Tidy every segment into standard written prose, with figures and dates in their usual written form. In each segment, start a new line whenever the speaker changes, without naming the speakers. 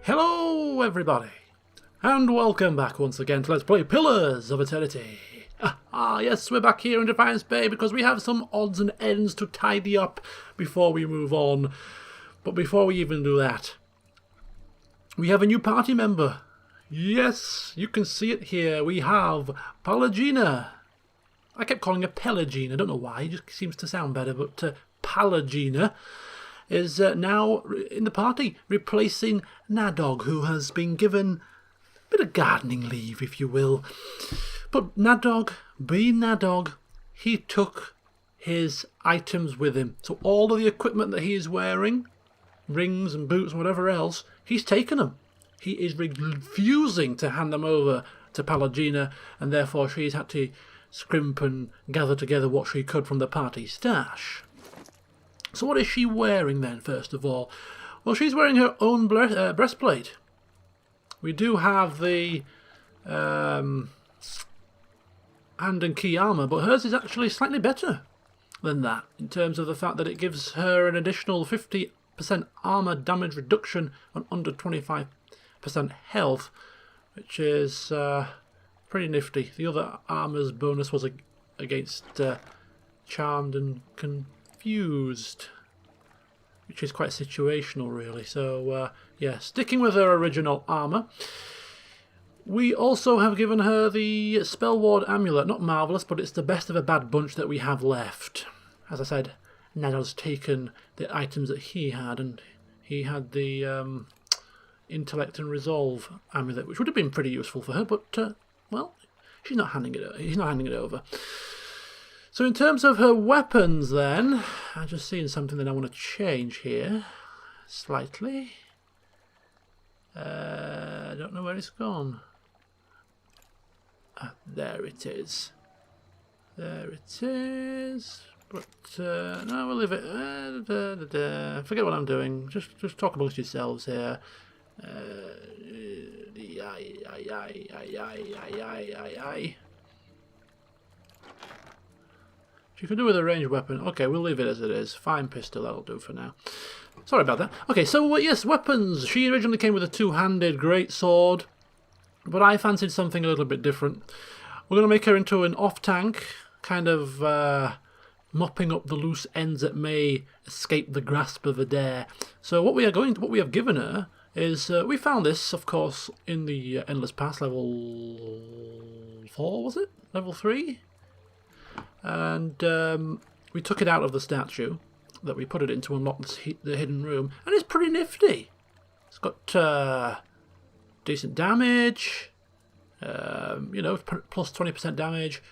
Hello everybody, and welcome back once again to Let's Play Pillars of Eternity. Yes, we're back here in Defiance Bay because we have some odds and ends to tidy up before we move on. But before we even do that, we have a new party member. Yes, you can see it here. We have Palagina. I kept calling her Pelagina, I don't know why, it just seems to sound better, but Palagina is now in the party, replacing Nadog, who has been given a bit of gardening leave, if you will. But Nadog, being Nadog, he took his items with him. So all of the equipment that he is wearing, rings and boots and whatever else, he's taken them. He is refusing to hand them over to Palagina, and therefore she's had to scrimp and gather together what she could from the party stash. So what is she wearing then, first of all? Well, she's wearing her own breastplate. We do have the hand and key armour, but hers is actually slightly better than that, in terms of the fact that it gives her an additional 50% armour damage reduction on under 25% health, which is pretty nifty. The other armour's bonus was against charmed and confused, which is quite situational really. So yeah, sticking with her original armour. We also have given her the Spell Ward Amulet. Not marvellous, but it's the best of a bad bunch that we have left. As I said, Nadog's taken the items that he had, and he had the Intellect and Resolve Amulet, which would have been pretty useful for her, but well, he's not handing it over. So in terms of her weapons then, I'm just seeing something that I want to change here slightly. I don't know where it's gone. There it is. There it is. But no, we'll leave it. Forget what I'm doing. Just talk amongst yourselves here. You can do with a ranged weapon. Okay, we'll leave it as it is. Fine pistol, that'll do for now. Sorry about that. Okay, so yes, weapons. She originally came with a two-handed greatsword, but I fancied something a little bit different. We're going to make her into an off-tank, kind of mopping up the loose ends that may escape the grasp of a dare. So what we have given her is we found this, of course, in the Endless Pass level 4, was it? Level 3? And we took it out of the statue that we put it in to unlock the hidden room, and it's pretty nifty. It's got decent damage, you know, plus 20% damage,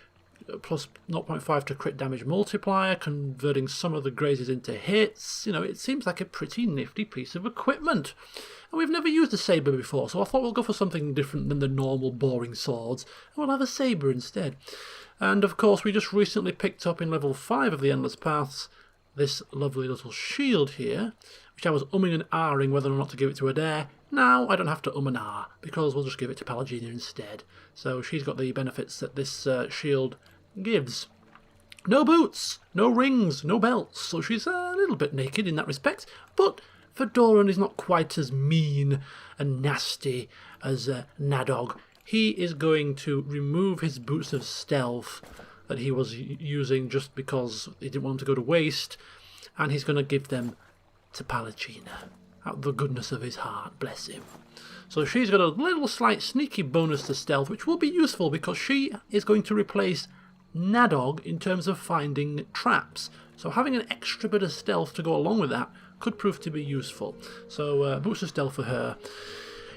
plus 0.5 to crit damage multiplier, converting some of the grazes into hits. You know, it seems like a pretty nifty piece of equipment. And we've never used a saber before, so I thought we'll go for something different than the normal boring swords, and we'll have a saber instead. And of course, we just recently picked up in level 5 of the Endless Paths this lovely little shield here, which I was umming and ahhing whether or not to give it to Adair. Now I don't have to and ah, because we'll just give it to Palagina instead. So she's got the benefits that this shield gives. No boots, no rings, no belts, so she's a little bit naked in that respect, but Fedoran is not quite as mean and nasty as Nadog. He is going to remove his boots of stealth that he was using just because he didn't want them to go to waste, and he's going to give them to Palagina out of the goodness of his heart, bless him. So she's got a little slight sneaky bonus to stealth, which will be useful because she is going to replace Nadog in terms of finding traps. So having an extra bit of stealth to go along with that could prove to be useful. So boost of stealth for her.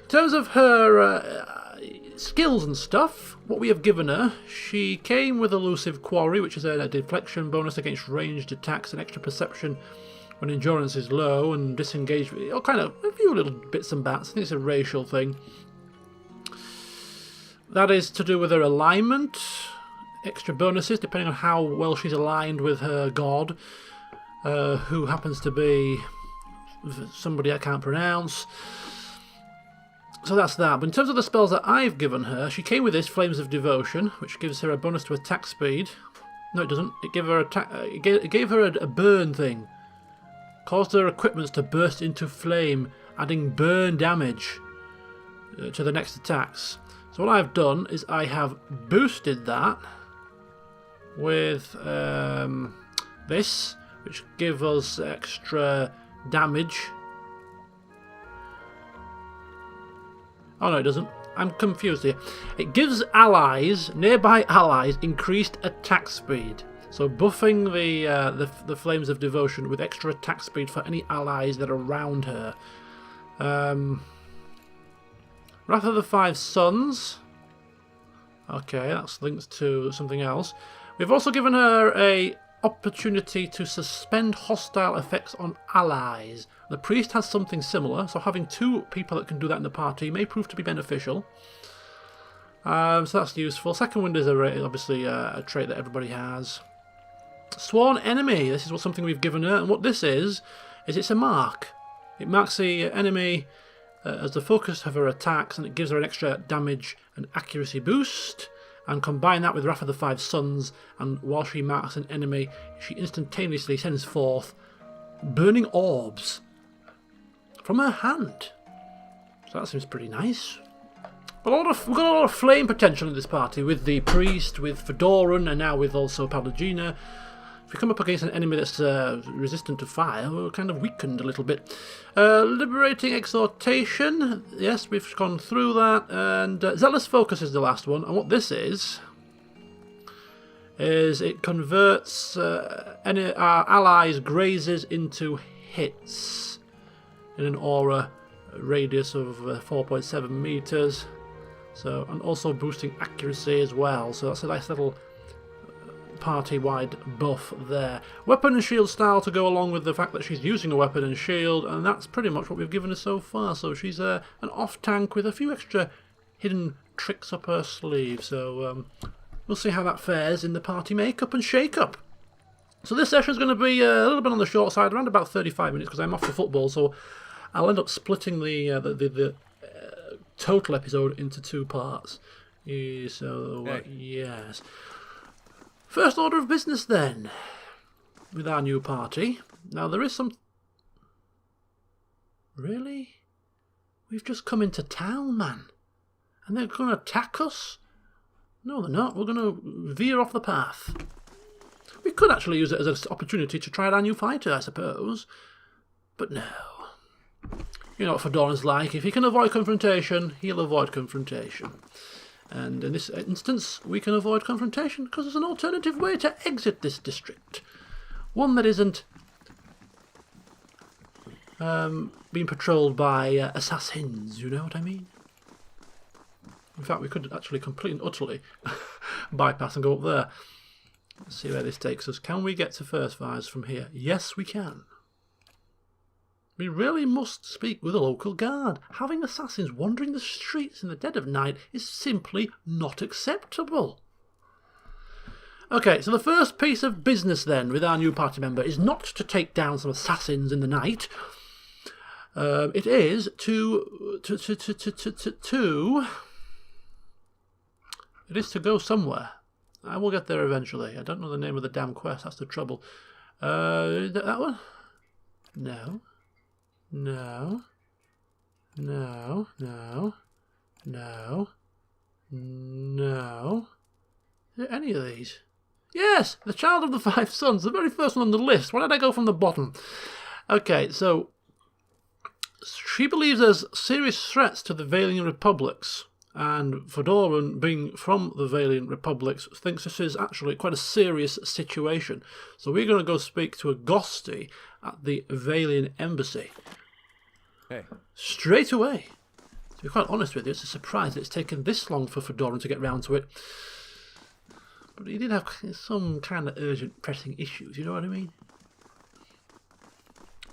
In terms of her skills and stuff, what we have given her, she came with Elusive Quarry, which is a deflection bonus against ranged attacks and extra perception when endurance is low, and disengage, or kind of a few little bits and bats. I think it's a racial thing. That is to do with her alignment, extra bonuses depending on how well she's aligned with her god, who happens to be somebody I can't pronounce. So that's that. But in terms of the spells that I've given her, she came with this Flames of Devotion, which gives her a bonus to attack speed. No, it doesn't. It gave her it gave her a burn thing. Caused her equipments to burst into flame adding burn damage to the next attacks. So what I've done is I have boosted that with this, which gives us extra damage. Oh no, it doesn't. I'm confused here. It gives allies, nearby allies, increased attack speed. So buffing the Flames of Devotion with extra attack speed for any allies that are around her. Wrath of the Five Sons. Okay, that's linked to something else. We've also given her a opportunity to suspend hostile effects on allies. The priest has something similar, so having two people that can do that in the party may prove to be beneficial. So that's useful. Second Wind is obviously a trait that everybody has. Sworn Enemy. This is something we've given her, and what this is it's a mark. It marks the enemy as the focus of her attacks, and it gives her an extra damage and accuracy boost. And combine that with Wrath of the Five Sons, and while she marks an enemy, she instantaneously sends forth burning orbs from her hand. So that seems pretty nice. We've got a lot of flame potential in this party, with the priest, with Fedoran, and now with also Pallegina. If we come up against an enemy that's resistant to fire, we're kind of weakened a little bit. Liberating Exhortation. Yes, we've gone through that. And Zealous Focus is the last one. And what this is it converts any our allies' grazes into hits in an aura radius of 4.7 meters. So, and also boosting accuracy as well. So that's a nice little party-wide buff there. Weapon and shield style to go along with the fact that she's using a weapon and shield, and that's pretty much what we've given her so far. So she's an off-tank with a few extra hidden tricks up her sleeve. So we'll see how that fares in the party makeup and shake-up. So this session is going to be a little bit on the short side, around about 35 minutes, because I'm off for football, so I'll end up splitting the total episode into two parts. Yes. First order of business then, with our new party. Now there is some... Really? We've just come into town, man. And they're going to attack us? No, they're not. We're going to veer off the path. We could actually use it as an opportunity to try out our new fighter, I suppose. But no. You know what Fedoran's like. If he can avoid confrontation, he'll avoid confrontation. And in this instance, we can avoid confrontation because there's an alternative way to exit this district. One that isn't being patrolled by assassins, you know what I mean? In fact, we could actually completely and utterly bypass and go up there. Let's see where this takes us. Can we get to first fires from here? Yes, we can. We really must speak with a local guard. Having assassins wandering the streets in the dead of night is simply not acceptable. Okay, so the first piece of business then with our new party member is not to take down some assassins in the night. It is to go somewhere. I will get there eventually. I don't know the name of the damn quest, that's the trouble. That one? No. No. No. No. No. No. Is there any of these? Yes! The Child of the Five Sons, the very first one on the list. Why did I go from the bottom? Okay, so she believes there's serious threats to the Valiant Republics, and Fedoran, being from the Valiant Republics, thinks this is actually quite a serious situation. So we're going to go speak to a Ghosty at the Valiant Embassy.
Hey.
Straight away. To be quite honest with you, it's a surprise that it's taken this long for Fedoran to get round to it. But he did have some kind of urgent, pressing issues, you know what I mean?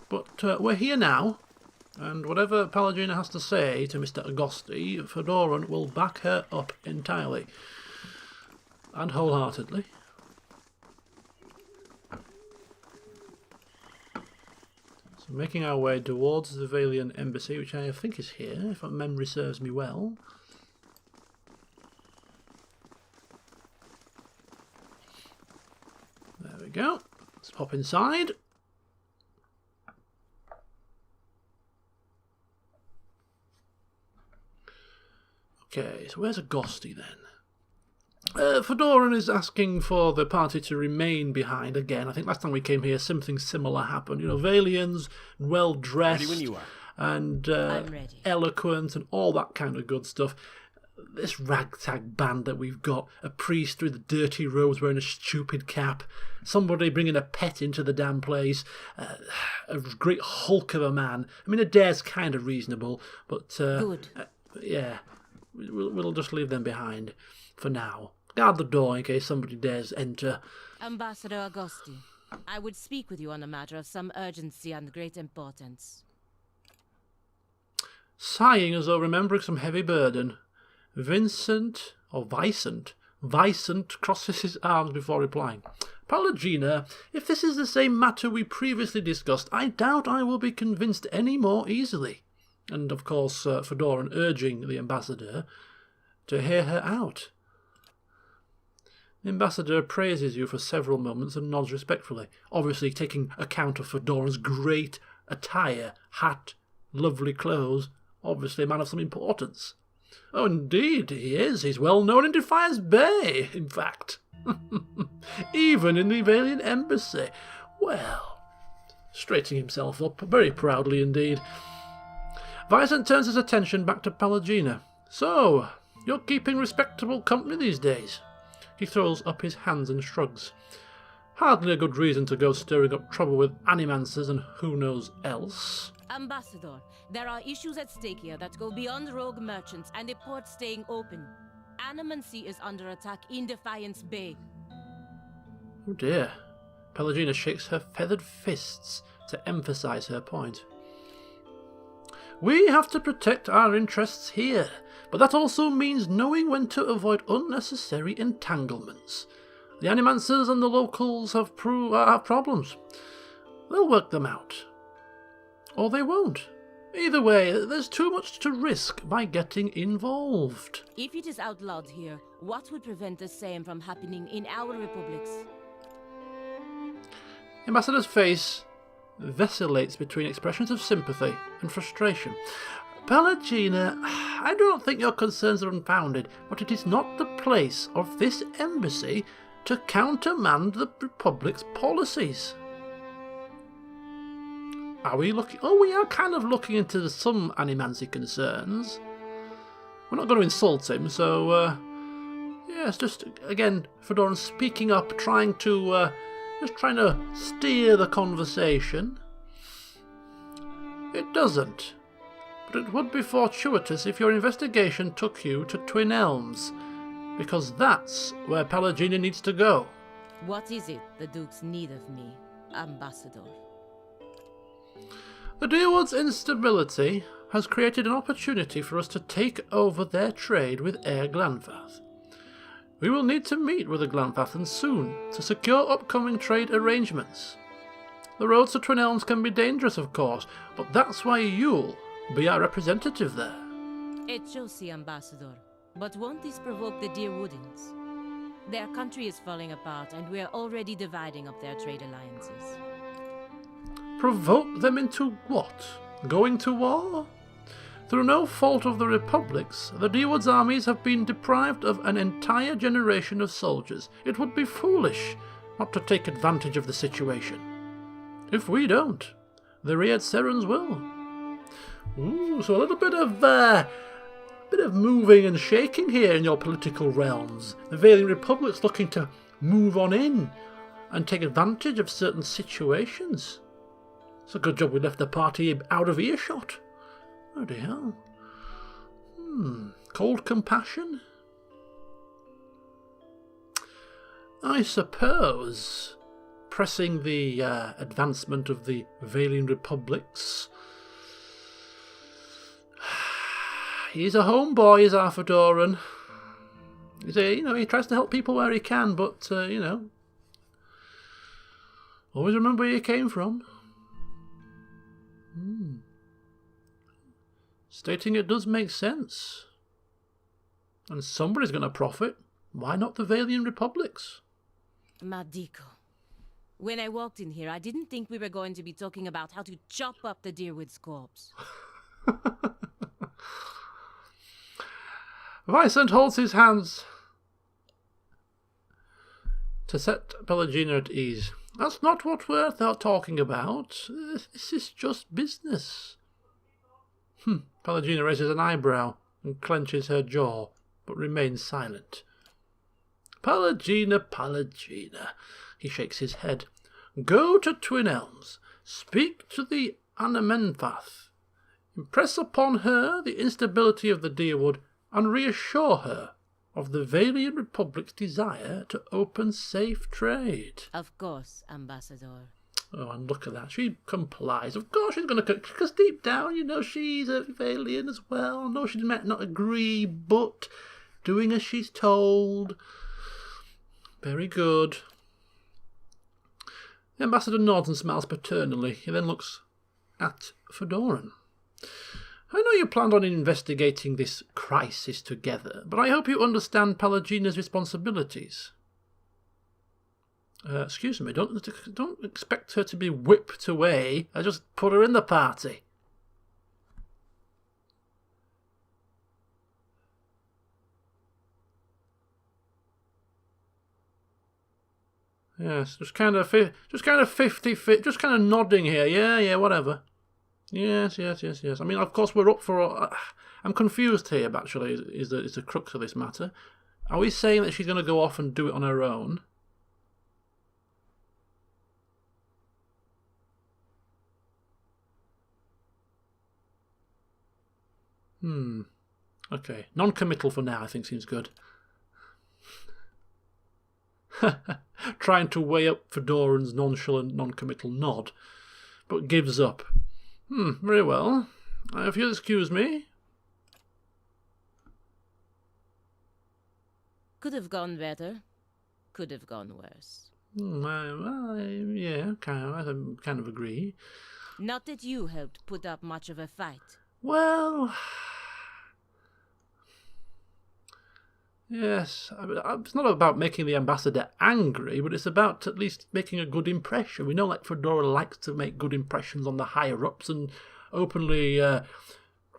But we're here now, and whatever Pallegina has to say to Mr. Agosti, Fedoran will back her up entirely. And wholeheartedly. So making our way towards the Valiant Embassy, which I think is here, if my memory serves me well. There we go. Let's pop inside. so where's Agosti then? Fedoran is asking for the party to remain behind again. I think last time we came here, something similar happened. You know, Valians, well-dressed,
Ready when you are.
And eloquent and all that kind of good stuff. This ragtag band that we've got, a priest through the dirty robes wearing a stupid cap, somebody bringing a pet into the damn place, a great hulk of a man. I mean, Adair's kind of reasonable, but
Good.
Yeah, we'll just leave them behind for now. Guard the door in case somebody dares enter.
Ambassador Agosti, I would speak with you on a matter of some urgency and great importance.
Sighing as though remembering some heavy burden, Vicent crosses his arms before replying. Pallegina, if this is the same matter we previously discussed, I doubt I will be convinced any more easily. And, of course, Fedoran urging the ambassador to hear her out. The ambassador praises you for several moments and nods respectfully, obviously taking account of Fedoran's great attire, hat, lovely clothes, obviously a man of some importance. Oh, indeed, he is. He's well known in Defiance Bay, in fact. Even in the Valian embassy. Well, straightening himself up, very proudly indeed. Vicent turns his attention back to Pallegina. So, you're keeping respectable company these days? He throws up his hands and shrugs. Hardly a good reason to go stirring up trouble with animancers and who knows else.
Ambassador, there are issues at stake here that go beyond rogue merchants and a port staying open. Animancy is under attack in Defiance Bay.
Oh dear. Pallegina shakes her feathered fists to emphasize her point. We have to protect our interests here, but that also means knowing when to avoid unnecessary entanglements. The animancers and the locals have problems. They'll work them out. Or they won't. Either way, there's too much to risk by getting involved.
If it is outlawed here, what would prevent the same from happening in our republics?
The ambassador's face vacillates between expressions of sympathy and frustration. Pallegina, I don't think your concerns are unfounded, but it is not the place of this embassy to countermand the Republic's policies. Are we looking? Oh, we are kind of looking into some animancy concerns. We're not going to insult him, so yeah, it's just again Fedoran speaking up, trying to steer the conversation. It doesn't, but it would be fortuitous if your investigation took you to Twin Elms, because that's where Pallegina needs to go.
What is it the Dukes need of me, Ambassador?
The Deerwood's instability has created an opportunity for us to take over their trade with Air Glanfath. We will need to meet with the Glanfathans soon to secure upcoming trade arrangements. The roads to Twin Elms can be dangerous, of course, but that's why you'll be our representative there.
It shows, Ambassador, but won't this provoke the Deerwoodans? Their country is falling apart, and we are already dividing up their trade alliances.
Provoke them into what? Going to war? Through no fault of the Republic's, the Deerwood's armies have been deprived of an entire generation of soldiers. It would be foolish not to take advantage of the situation. If we don't, the Riad Serans will. Ooh, so a little bit of moving and shaking here in your political realms. The Valian Republic's looking to move on in and take advantage of certain situations. It's a good job we left the party out of earshot. Oh dear. Cold compassion? I suppose pressing the advancement of the Valian Republics. He's a homeboy, is our Fedoran. He tries to help people where he can, but always remember where you came from. Stating it does make sense. And somebody's going to profit. Why not the Valian Republics?
Madiko. When I walked in here, I didn't think we were going to be talking about how to chop up the Deerwood's corpse.
Vicent holds his hands to set Pelagina at ease. That's not what we're talking about. This is just business. Pelagina raises an eyebrow and clenches her jaw, but remains silent. Pelagina, Pelagina. He shakes his head. Go to Twin Elms. Speak to the Amenfath. Impress upon her the instability of the Deerwood and reassure her of the Valian Republic's desire to open safe trade.
Of course, Ambassador.
Oh, and look at that. She complies. Of course she's going to... Because deep down, you know, she's a Valian as well. No, she might not agree, but doing as she's told. Very good. The ambassador nods and smiles paternally. He then looks at Fedoran. I know you planned on investigating this crisis together, but I hope you understand Pelagina's responsibilities. Excuse me, don't expect her to be whipped away. I just put her in the party. Yes, just kind of 50-50, just kind of nodding here. Yeah, whatever. Yes. I mean, of course, we're up for... I'm confused here, actually, is the crux of this matter. Are we saying that she's going to go off and do it on her own? Okay. Non-committal for now, I think seems good. Trying to weigh up Fedoran's nonchalant, non-committal nod, but gives up. Very well. If you'll excuse me.
Could have gone better. Could have gone worse.
Yeah, I kind of agree.
Not that you helped put up much of a fight.
Well... Yes, it's not about making the ambassador angry, but it's about at least making a good impression. We know, like, Fedora likes to make good impressions on the higher-ups, and openly,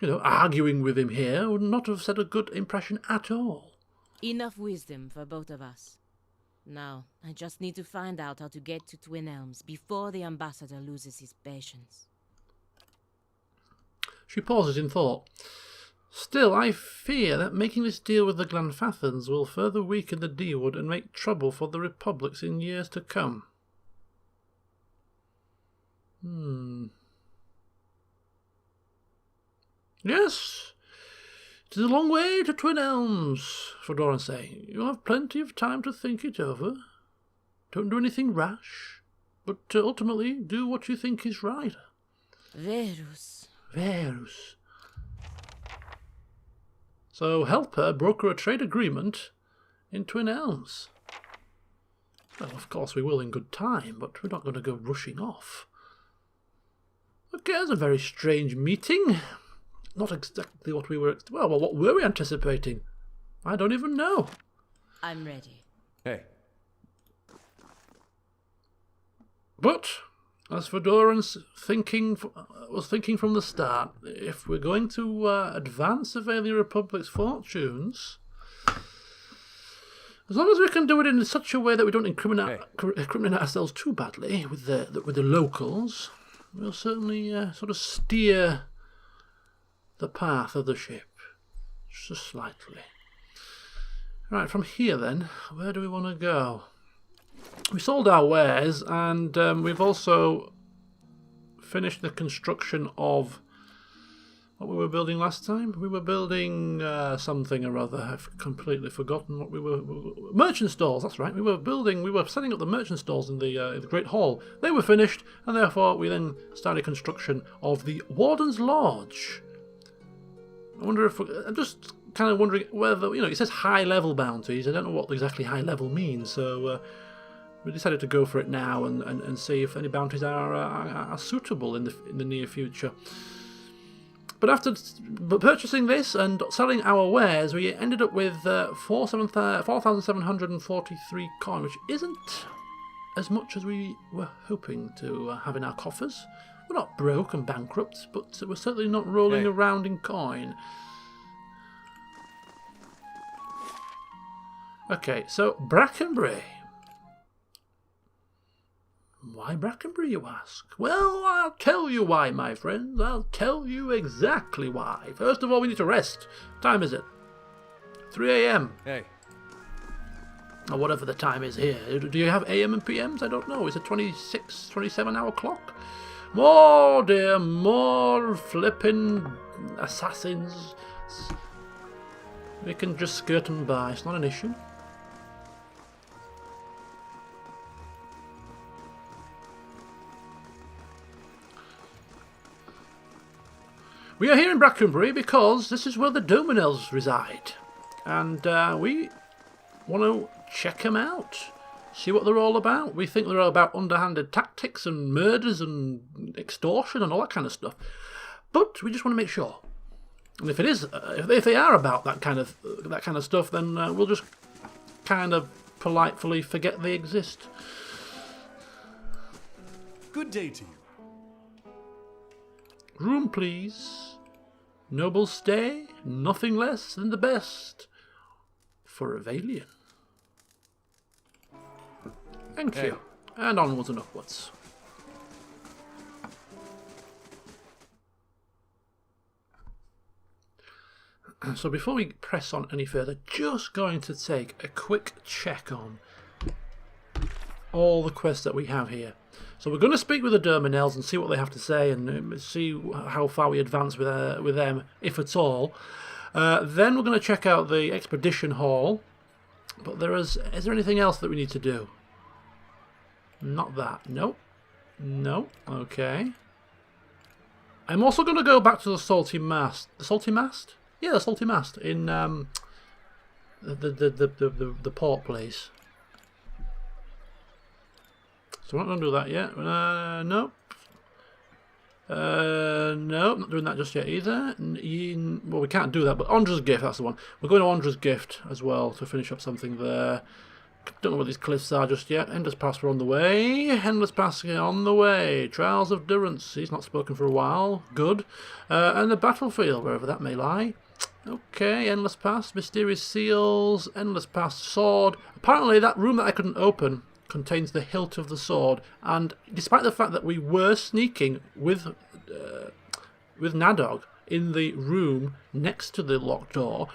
arguing with him here would not have set a good impression at all.
Enough wisdom for both of us. Now, I just need to find out how to get to Twin Elms before the ambassador loses his patience.
She pauses in thought. Still, I fear that making this deal with the Glenfathans will further weaken the Deerwood and make trouble for the Republics in years to come. Yes, it is a long way to Twin Elms, Fedoran's saying. You'll have plenty of time to think it over. Don't do anything rash, but ultimately do what you think is right.
Verus.
So help her broker a trade agreement in Twin Elms. Well, of course we will in good time, but we're not going to go rushing off. Okay, that's a very strange meeting. Not exactly what we were... Well, what were we anticipating? I don't even know.
I'm ready.
Hey.
But, as Fedoran's was thinking from the start, if we're going to advance the Valian Republic's fortunes, as long as we can do it in such a way that we don't incriminate ourselves too badly with the locals, we'll certainly sort of steer the path of the ship, just slightly. Right, from here then, where do we want to go? We sold our wares, and we've also finished the construction of what we were building last time. We were building something or other. I've completely forgotten what we were... Merchant stalls, that's right. We were setting up the merchant stalls in the Great Hall. They were finished, and therefore we then started construction of the Warden's Lodge. I wonder if... I'm just kind of wondering whether... it says high-level bounties. I don't know what exactly high-level means, so... we decided to go for it now and see if any bounties are suitable in the near future. But after purchasing this and selling our wares, we ended up with 4,743 coin, which isn't as much as we were hoping to have in our coffers. We're not broke and bankrupt, but we're certainly not rolling around in coin. Okay, so Brackenbury. Why Brackenbury, you ask? Well, I'll tell you why, my friends. I'll tell you exactly why. First of all, we need to rest. What time is it? 3 a.m.
Hey.
Or whatever the time is here. Do you have AM and PMs? I don't know. Is it 26, 27-hour clock? More, dear, more flipping assassins. We can just skirt them by. It's not an issue. We are here in Brackenbury because this is where the Dominels reside. And we want to check them out. See what they're all about. We think they're all about underhanded tactics and murders and extortion and all that kind of stuff. But we just want to make sure. And if it is, if they are about that kind of stuff, then we'll just kind of politely forget they exist.
Good day to you.
Room, please. Noble stay, nothing less than the best for a Valian. Thank you. And onwards and upwards. So before we press on any further, just going to take a quick check on all the quests that we have here. So we're going to speak with the Dominels and see what they have to say and see how far we advance with them, if at all. Then we're going to check out the Expedition Hall. But is there anything else that we need to do? Not that. Nope. No. Okay. I'm also going to go back to the Salty Mast. The Salty Mast? Yeah, the Salty Mast in the port place. So we're not going to do that yet. Nope. Nope, not doing that just yet either. Well, we can't do that, but Ondra's Gift, that's the one. We're going to Ondra's Gift as well to finish up something there. Don't know what these cliffs are just yet. Endless Pass, we're on the way. Endless Pass on the way. Trials of Durance, he's not spoken for a while. Good. And the Battlefield, wherever that may lie. Okay, Endless Pass, Mysterious Seals, Endless Pass, Sword. Apparently that room that I couldn't open contains the hilt of the sword, and despite the fact that we were sneaking with Nadog in the room next to the locked door,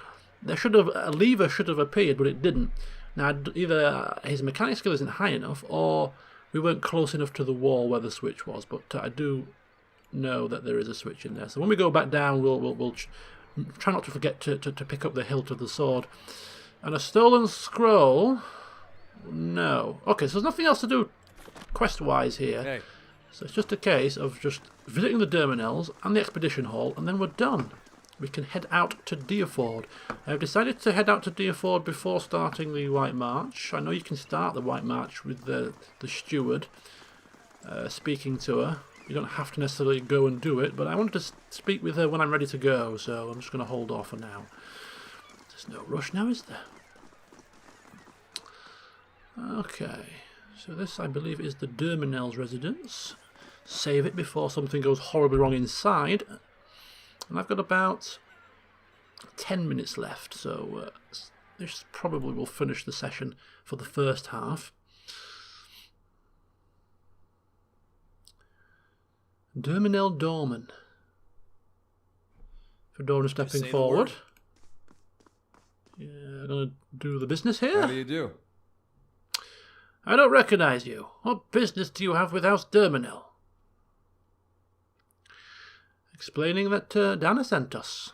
a lever should have appeared, but it didn't. Now, either his mechanic skill isn't high enough, or we weren't close enough to the wall where the switch was. But I do know that there is a switch in there. So when we go back down, we'll try not to forget to pick up the hilt of the sword. And a stolen scroll. No. Okay, so there's nothing else to do quest-wise here.
Hey.
So it's just a case of just visiting the Dominels and the Expedition Hall, and then we're done. We can head out to Deerford. I've decided to head out to Deerford before starting the White March. I know you can start the White March with the steward speaking to her. You don't have to necessarily go and do it, but I wanted to speak with her when I'm ready to go, so I'm just going to hold off for now. There's no rush now, is there? Okay, so this I believe is the Dominel's residence. Save it before something goes horribly wrong inside. And I've got about 10 minutes left, so this probably will finish the session for the first half. Dominel Dorman. Fedora stepping forward. Yeah, I'm going to do the business here.
How do you do?
I don't recognize you. What business do you have with House Dominel? Explaining that Dana sent us.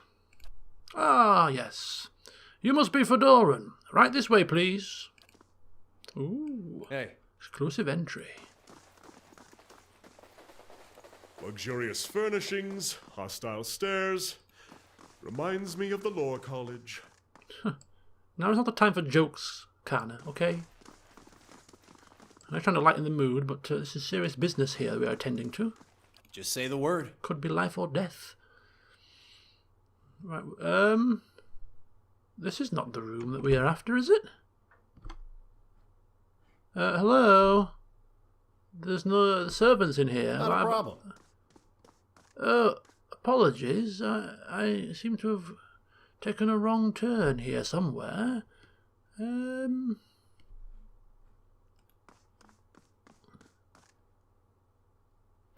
Ah, yes. You must be Fedoran. Right this way, please. Ooh.
Hey.
Exclusive entry.
Luxurious furnishings, hostile stairs. Reminds me of the Lore College.
Now is not the time for jokes, Kana, okay? I'm not trying to lighten the mood, but this is serious business here we are attending to.
Just say the word.
Could be life or death. Right, this is not the room that we are after, is it? Hello? There's no servants in here.
Not a problem.
Apologies. I seem to have taken a wrong turn here somewhere.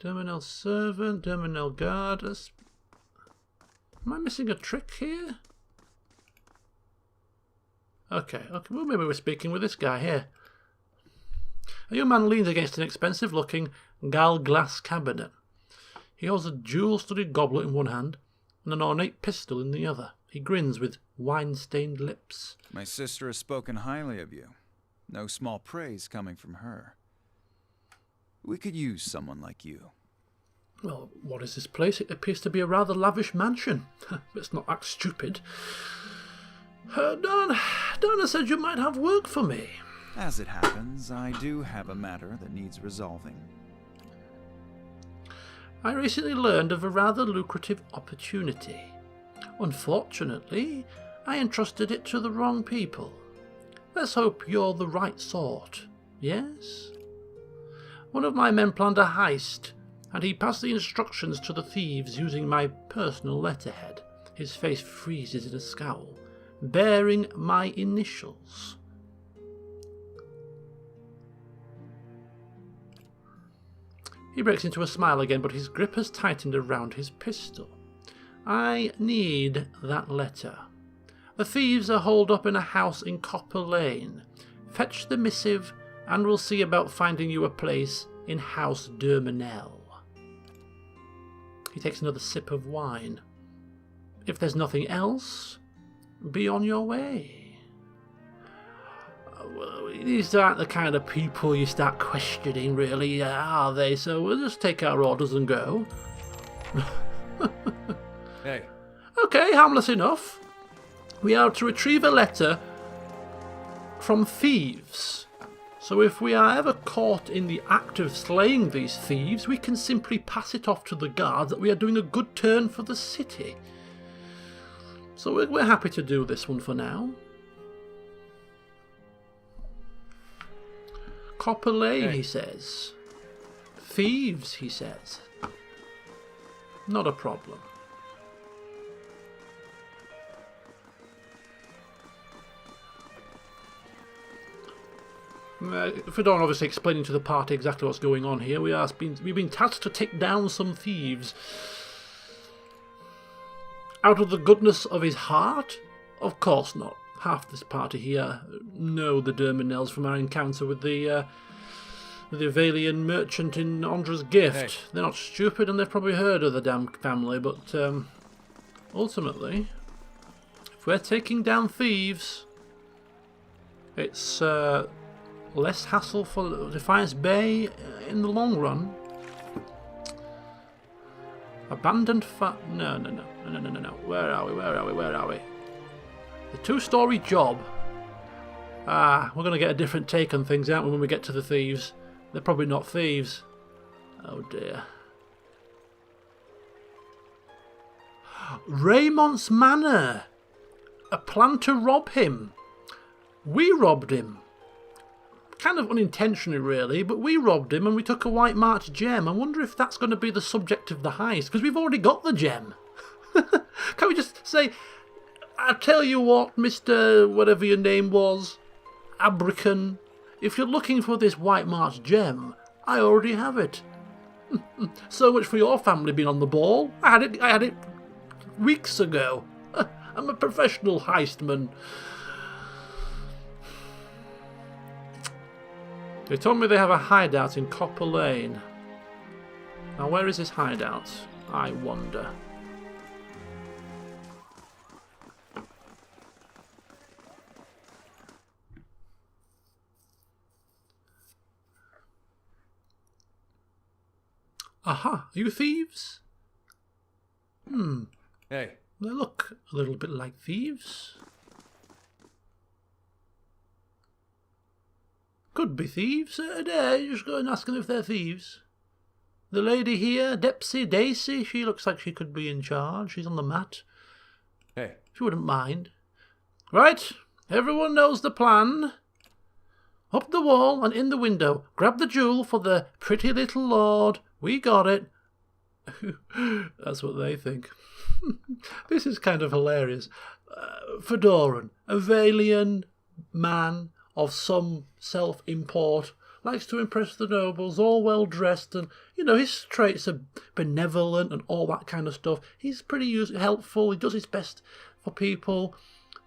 Terminal servant, terminal guard. Am I missing a trick here? Okay, well maybe we're speaking with this guy here. A young man leans against an expensive-looking Gal glass cabinet. He holds a jewel-studded goblet in one hand and an ornate pistol in the other. He grins with wine-stained lips.
My sister has spoken highly of you. No small praise coming from her. We could use someone like you.
Well, what is this place? It appears to be a rather lavish mansion. Let's not act stupid. Donna said you might have work for me.
As it happens, I do have a matter that needs resolving.
I recently learned of a rather lucrative opportunity. Unfortunately, I entrusted it to the wrong people. Let's hope you're the right sort, yes? One of my men planned a heist, and he passed the instructions to the thieves using my personal letterhead. His face freezes in a scowl, bearing my initials. He breaks into a smile again, but his grip has tightened around his pistol. I need that letter. The thieves are holed up in a house in Copper Lane. Fetch the missive, and we'll see about finding you a place in House Derminel. He takes another sip of wine. If there's nothing else, be on your way. Well, these aren't the kind of people you start questioning, really, are they? So we'll just take our orders and go.
Hey.
Okay, harmless enough. We are to retrieve a letter from thieves. So if we are ever caught in the act of slaying these thieves, we can simply pass it off to the guards that we are doing a good turn for the city. So we're happy to do this one for now. Copper Lane, he says. Thieves, he says. Not a problem. Fedon obviously explaining to the party exactly what's going on here. We've been tasked to take down some thieves. Out of the goodness of his heart? Of course not. Half this party here know the Derminels from our encounter with the Avalian merchant in Ondra's Gift.
Hey.
They're not stupid, and they've probably heard of the damn family, but ultimately, if we're taking down thieves, it's less hassle for Defiance Bay in the long run. Abandoned No. Where are we? The two-story job. We're going to get a different take on things, aren't we, when we get to the thieves? They're probably not thieves. Oh dear. Raymont's Manor. A plan to rob him. We robbed him. Kind of unintentionally, really, but we robbed him and we took a White March gem. I wonder if that's going to be the subject of the heist, because we've already got the gem. Can we just say, I tell you what, Mr. whatever your name was, Abrican, if you're looking for this White March gem, I already have it. So much for your family being on the ball. I had it weeks ago. I'm a professional heistman. They told me they have a hideout in Copper Lane. Now where is this hideout? I wonder. Aha, you thieves?
Hey.
They look a little bit like thieves. Could be thieves. Just go and ask them if they're thieves. The lady here, Daisy, she looks like she could be in charge. She's on the mat.
Hey.
She wouldn't mind. Right, everyone knows the plan. Up the wall and in the window. Grab the jewel for the pretty little lord. We got it. That's what they think. This is kind of hilarious. Fedoran, Avalian, man of some self-import, likes to impress the nobles, all well dressed, and his traits are benevolent and all that kind of stuff. He's pretty helpful. He does his best for people,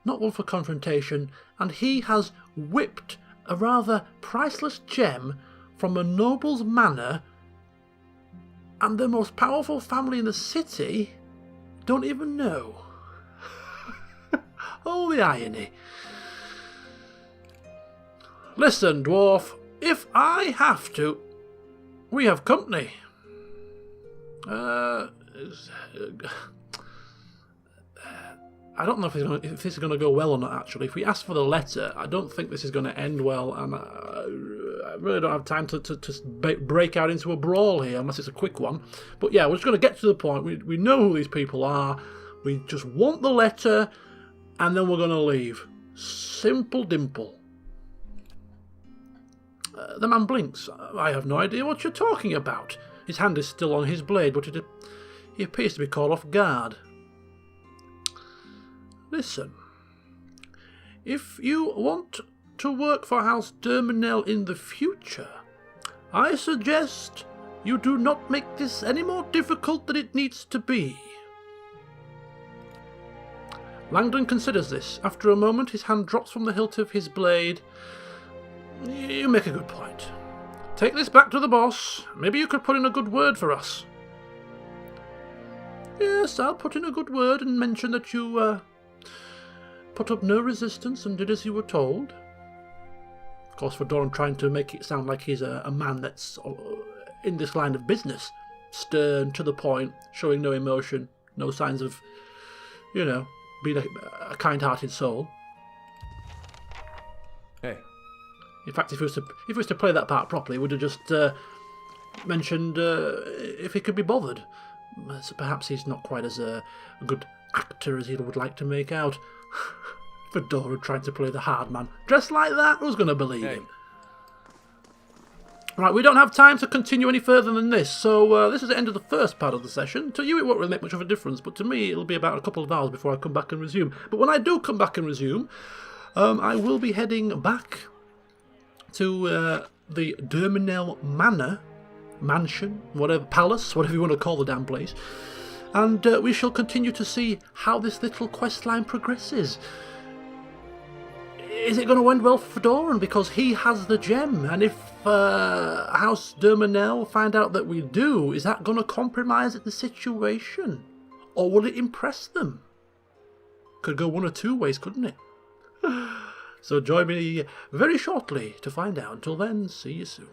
not one for confrontation, and he has whipped a rather priceless gem from a noble's manor, and the most powerful family in the city don't even know. Oh, the irony. Listen, dwarf, if I have to... We have company. I don't know if this is going to go well or not, actually. If we ask for the letter, I don't think this is going to end well, and I really don't have time to break out into a brawl here, unless it's a quick one. But yeah, we're just going to get to the point. We know who these people are. We just want the letter, and then we're going to leave. Simple dimple. The man blinks. I have no idea what you're talking about. His hand is still on his blade, but he appears to be caught off guard. Listen, if you want to work for House Derminel in the future, I suggest you do not make this any more difficult than it needs to be. Langdon considers this. After a moment, his hand drops from the hilt of his blade. You make a good point. Take this back to the boss. Maybe you could put in a good word for us. Yes, I'll put in a good word and mention that you put up no resistance and did as you were told. Of course, Fedoran trying to make it sound like he's a man that's in this line of business. Stern, to the point, showing no emotion, no signs of, being a kind-hearted soul.
Hey.
In fact, if he was to play that part properly, he would have just mentioned if he could be bothered. So perhaps he's not quite as a good actor as he would like to make out. Fedora trying to play the hard man. Dressed like that? Who's going to believe him? Right, we don't have time to continue any further than this, so this is the end of the first part of the session. To you it won't really make much of a difference, but to me it'll be about a couple of hours before I come back and resume. But when I do come back and resume, I will be heading back to the Derminel Mansion, whatever, palace, whatever you want to call the damn place. And we shall continue to see how this little quest line progresses. Is it going to end well for Fedoran because he has the gem? And if House Derminel find out that we do, is that going to compromise the situation? Or will it impress them? Could go one or two ways, couldn't it? So join me very shortly to find out. Until then, see you soon.